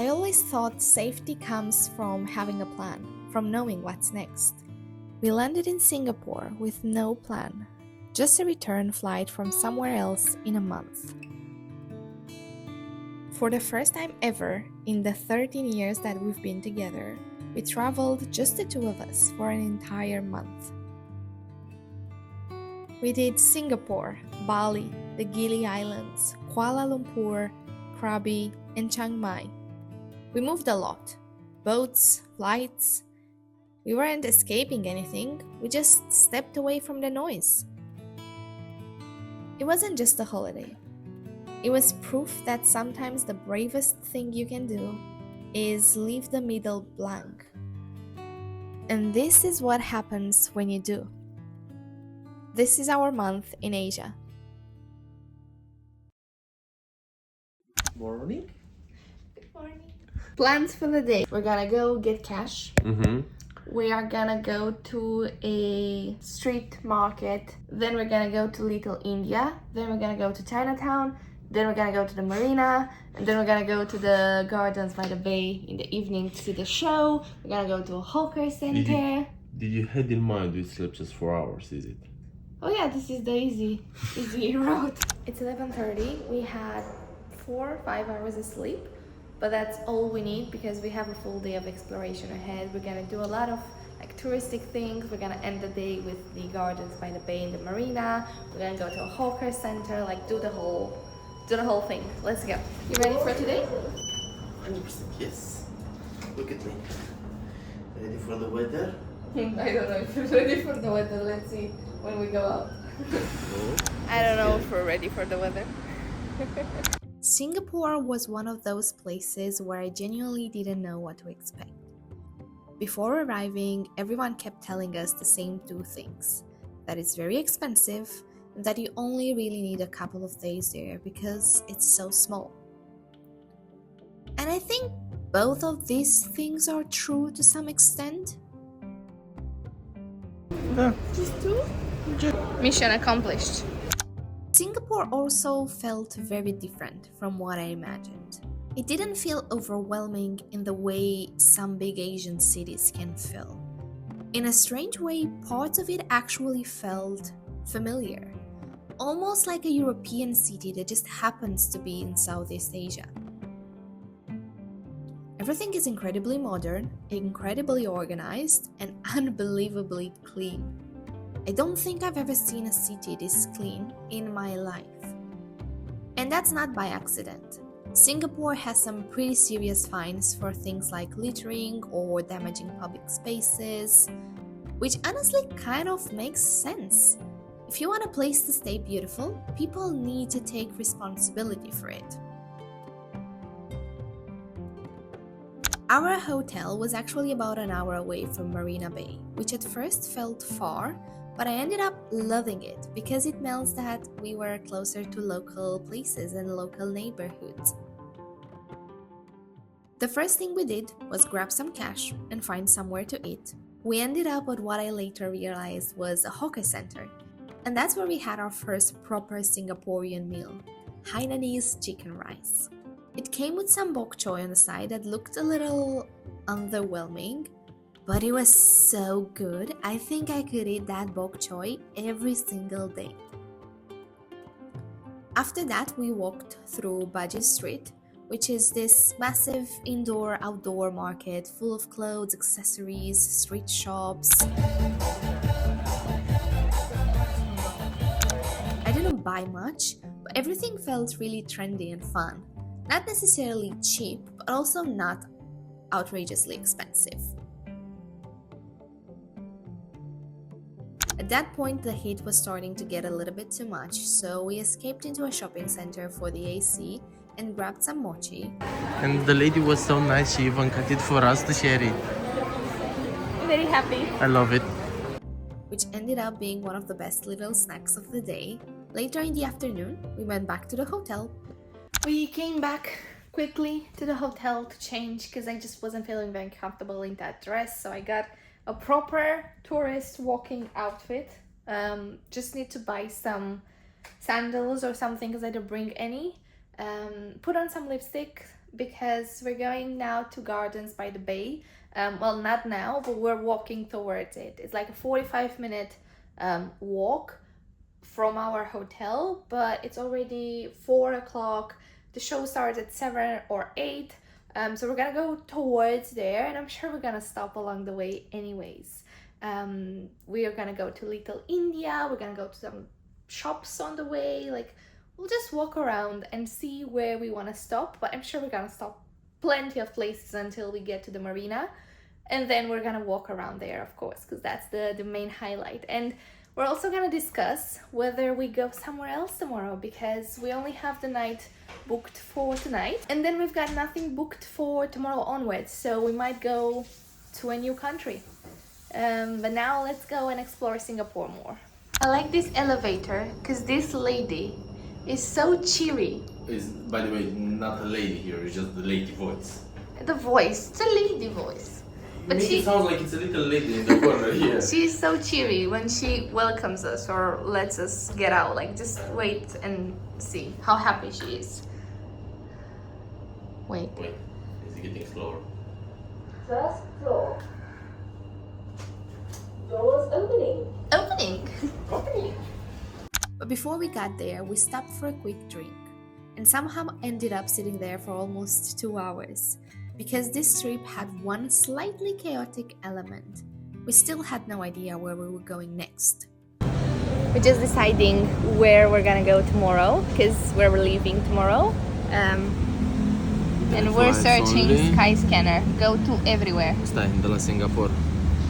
I always thought safety comes from having a plan, from knowing what's next. We landed in Singapore with no plan, just a return flight from somewhere else in a month. For the first time ever in the 13 years that we've been together, we traveled just the two of us for an entire month. We did Singapore, Bali, the Gili Islands, Kuala Lumpur, Krabi, and Chiang Mai. We moved a lot. Boats, flights. We weren't escaping anything, we just stepped away from the noise. It wasn't just a holiday. It was proof that sometimes the bravest thing you can do is leave the middle blank. And this is what happens when you do. This is our month in Asia. Morning. Good morning. Plans for the day. We're gonna go get cash. We are gonna go to a street market. Then we're gonna go to Little India. Then we're gonna go to Chinatown. Then we're gonna go to the marina. And then we're gonna go to the gardens by the bay in the evening to see the show. We're gonna go to a hawker center. Did you had in mind we slept just 4 hours, is it? Oh yeah, this is the easy route. It's 11:30. We had 4 or 5 hours of sleep, but that's all we need because we have a full day of exploration ahead. We're gonna do a lot of like touristic things. We're gonna end the day with the gardens by the bay and the marina. We're gonna go to a hawker center, like do the whole thing. Let's go. You ready for today? 100% yes. Look at me. Ready for the weather? I don't know if you're ready for the weather. Let's see when we go out. I don't know if we're ready for the weather. Singapore was one of those places where I genuinely didn't know what to expect. Before arriving, everyone kept telling us the same two things: that it's very expensive and that you only really need a couple of days there because it's so small. And I think both of these things are true to some extent. Just two? Mission accomplished. Singapore also felt very different from what I imagined. It didn't feel overwhelming in the way some big Asian cities can feel. In a strange way, parts of it actually felt familiar, almost like a European city that just happens to be in Southeast Asia. Everything is incredibly modern, incredibly organized, and unbelievably clean. I don't think I've ever seen a city this clean in my life. And that's not by accident. Singapore has some pretty serious fines for things like littering or damaging public spaces, which honestly kind of makes sense. If you want a place to stay beautiful, people need to take responsibility for it. Our hotel was actually about an hour away from Marina Bay, which at first felt far, but I ended up loving it because it meant that we were closer to local places and local neighborhoods. The first thing we did was grab some cash and find somewhere to eat. We ended up at what I later realized was a hawker center, and that's where we had our first proper Singaporean meal, Hainanese chicken rice. It came with some bok choy on the side that looked a little underwhelming, but it was so good. I think I could eat that bok choy every single day. After that, we walked through Bugis Street, which is this massive indoor-outdoor market full of clothes, accessories, street shops. I didn't buy much, but everything felt really trendy and fun. Not necessarily cheap, but also not outrageously expensive. At that point, the heat was starting to get a little bit too much, so we escaped into a shopping center for the AC and grabbed some mochi. And the lady was so nice, she even cut it for us to share it. Very happy. I love it. Which ended up being one of the best little snacks of the day. Later in the afternoon, we went back to the hotel. We came back quickly to the hotel to change because I just wasn't feeling very comfortable in that dress, so I got a proper tourist walking outfit. Just need to buy some sandals or something because I didn't bring any. Put on some lipstick, because we're going now to Gardens by the Bay. Well, not now, but we're walking towards it. It's like a 45-minute walk from our hotel, but it's already 4 o'clock. The show starts at 7 or 8. So we're gonna go towards there, and I'm sure we're gonna stop along the way anyways. We are gonna go to Little India, we're gonna go to some shops on the way, like we'll just walk around and see where we want to stop, but I'm sure we're gonna stop plenty of places until we get to the marina, and then we're gonna walk around there, of course, because that's the main highlight. And we're also gonna discuss whether we go somewhere else tomorrow, because we only have the night booked for tonight, and then we've got nothing booked for tomorrow onwards, so we might go to a new country. But now let's go and explore Singapore more. I like this elevator because this lady is so cheery. Is, by the way, not a lady here, it's just the lady voice. The voice, it's a lady voice. But Make it sound like it's a little lady in the corner here. She's so cheery when she welcomes us or lets us get out. Like, just wait and see how happy she is. Wait. Wait, is it getting slower? First floor. Doors opening. Opening! Opening. But before we got there, we stopped for a quick drink and somehow ended up sitting there for almost 2 hours. Because this trip had one slightly chaotic element. We still had no idea where we were going next. We're just deciding where we're gonna go tomorrow, because we're leaving tomorrow. And we're searching Skyscanner. Go to everywhere. Stai, de la Singapore.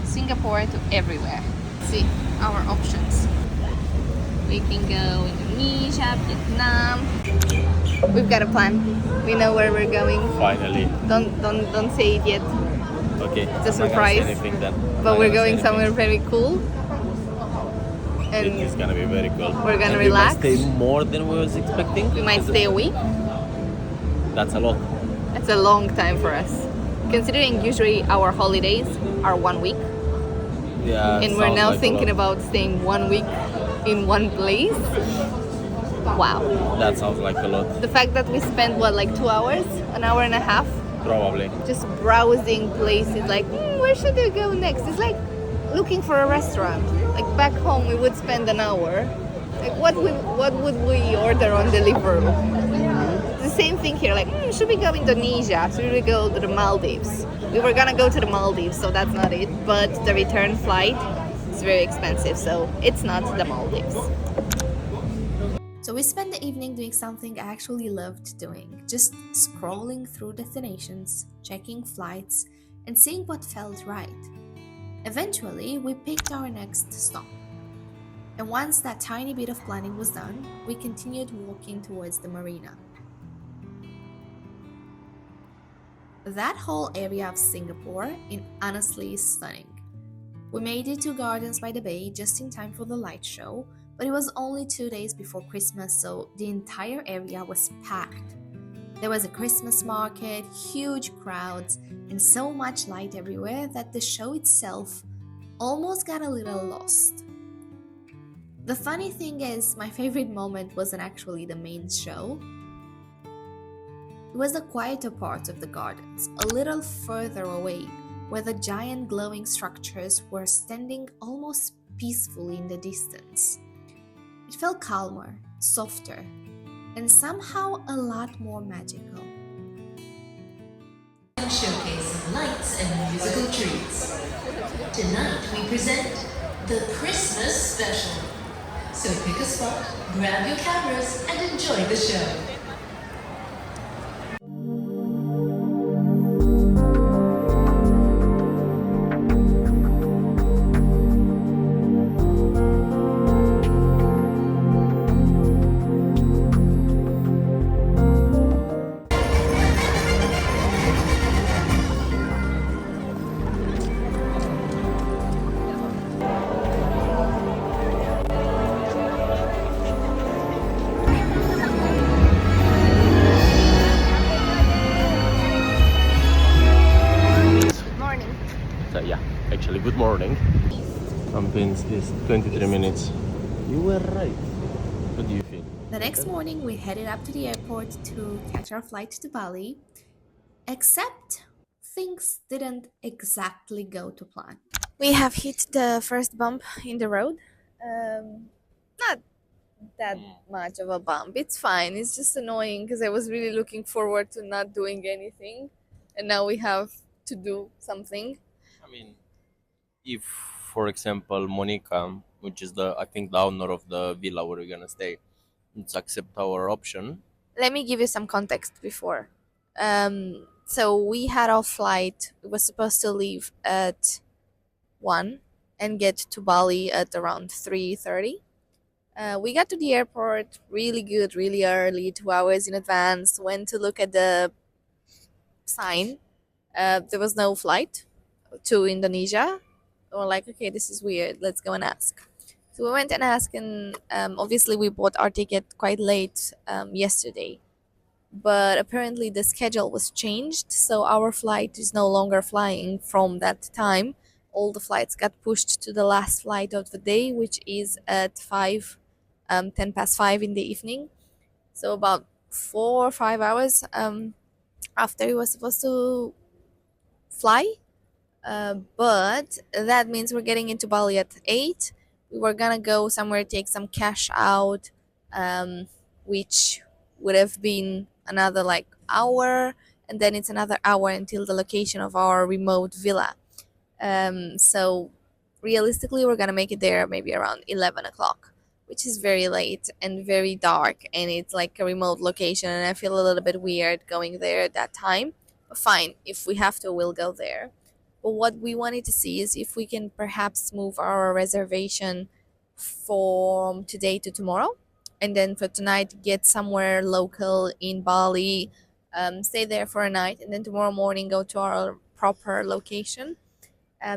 Singapore to everywhere. See our options. We can go Indonesia, Vietnam. We've got a plan. We know where we're going. Finally. Don't say it yet. Okay. It's a surprise. But we're going somewhere very cool. And It is gonna be very cool. we're gonna And relax. We might stay more than we was expecting. We might stay a week. That's a lot. That's a long time for us. Considering usually our holidays are 1 week. Yeah. And we're now thinking about staying 1 week in one place. Wow. That sounds like a lot. The fact that we spent like 2 hours, an hour and a half, Probably. just browsing places, like where should we go next? It's like looking for a restaurant. Like back home we would spend an hour. Like what would we order on Deliveroo? The same thing here, like should we go Indonesia? Should we go to the Maldives? We were gonna go to the Maldives, so that's not it, but the return flight is very expensive, so it's not the Maldives. So we spent the evening doing something I actually loved doing, just scrolling through destinations, checking flights, and seeing what felt right. Eventually, we picked our next stop. And once that tiny bit of planning was done, we continued walking towards the marina. That whole area of Singapore honestly is stunning. We made it to Gardens by the Bay just in time for the light show, but it was only 2 days before Christmas, so the entire area was packed. There was a Christmas market, huge crowds, and so much light everywhere that the show itself almost got a little lost. The funny thing is, my favorite moment wasn't actually the main show. It was the quieter part of the gardens, a little further away, where the giant glowing structures were standing almost peacefully in the distance. It felt calmer, softer, and somehow a lot more magical. Showcase of lights and musical treats. Tonight we present the Christmas special. So pick a spot, grab your cameras, and enjoy the show. Good morning. Philippines is 23 minutes. You were right. What do you feel? The next morning, we headed up to the airport to catch our flight to Bali. Except things didn't exactly go to plan. We have hit the first bump in the road. Not that much of a bump. It's fine. It's just annoying because I was really looking forward to not doing anything, and now we have to do something. I mean, if, for example, Monica, which is the I think the owner of the villa where we're gonna stay, it's accept our option. Let me give you some context before. So we had our flight. We was supposed to leave at 1 and get to Bali at around 3:30. We got to the airport really good, really early, 2 hours in advance. Went to look at the sign. There was no flight to Indonesia. We were like, okay, this is weird. Let's go and ask. So we went and asked, and obviously we bought our ticket quite late yesterday. But apparently the schedule was changed, so our flight is no longer flying from that time. All the flights got pushed to the last flight of the day, which is at 10 past 5 in the evening. So about 4 or 5 hours after we were supposed to fly. But that means we're getting into Bali at 8. We were gonna go somewhere, take some cash out, which would have been another like hour, and then it's another hour until the location of our remote villa. So realistically, we're gonna make it there maybe around 11 o'clock, which is very late and very dark, and it's like a remote location, and I feel a little bit weird going there at that time. But fine, if we have to, we'll go there. But what we wanted to see is if we can perhaps move our reservation from today to tomorrow, and then for tonight get somewhere local in Bali, stay there for a night, and then tomorrow morning go to our proper location.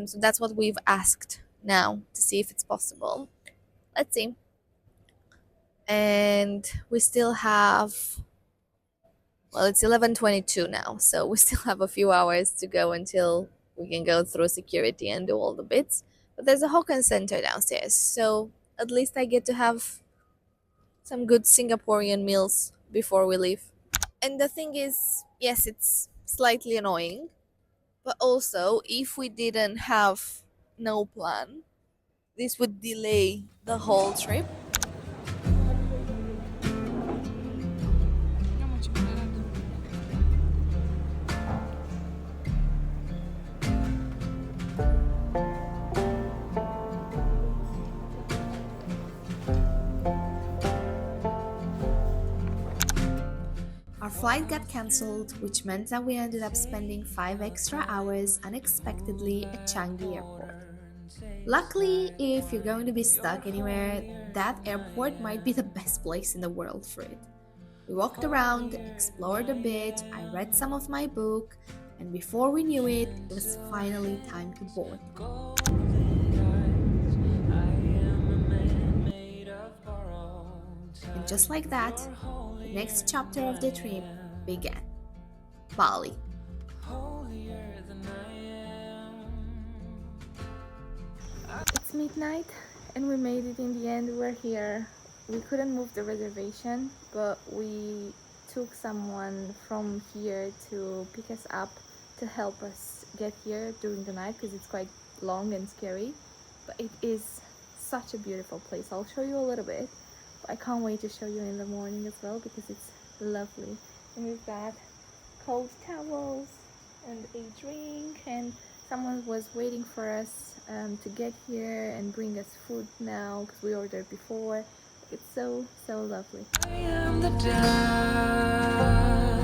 So that's what we've asked now to see if it's possible. Let's see. And we still have, well, it's 11:22 now, so we still have a few hours to go until we can go through security and do all the bits. But there's a Hokan Center downstairs, so at least I get to have some good Singaporean meals before we leave. And the thing is, yes, it's slightly annoying, but also if we didn't have no plan, this would delay the whole trip. Our flight got cancelled, which meant that we ended up spending 5 extra hours unexpectedly at Changi Airport. Luckily, if you're going to be stuck anywhere, that airport might be the best place in the world for it. We walked around, explored a bit, I read some of my book, and before we knew it, it was finally time to board. And just like that, the next chapter of the trip began. Bali. It's midnight and we made it in the end. We're here. We couldn't move the reservation, but we took someone from here to pick us up to help us get here during the night because it's quite long and scary. But it is such a beautiful place. I'll show you a little bit. I can't wait to show you in the morning as well because it's lovely. And we've got cold towels and a drink, and someone was waiting for us to get here and bring us food now because we ordered before. It's so lovely. I am the dark.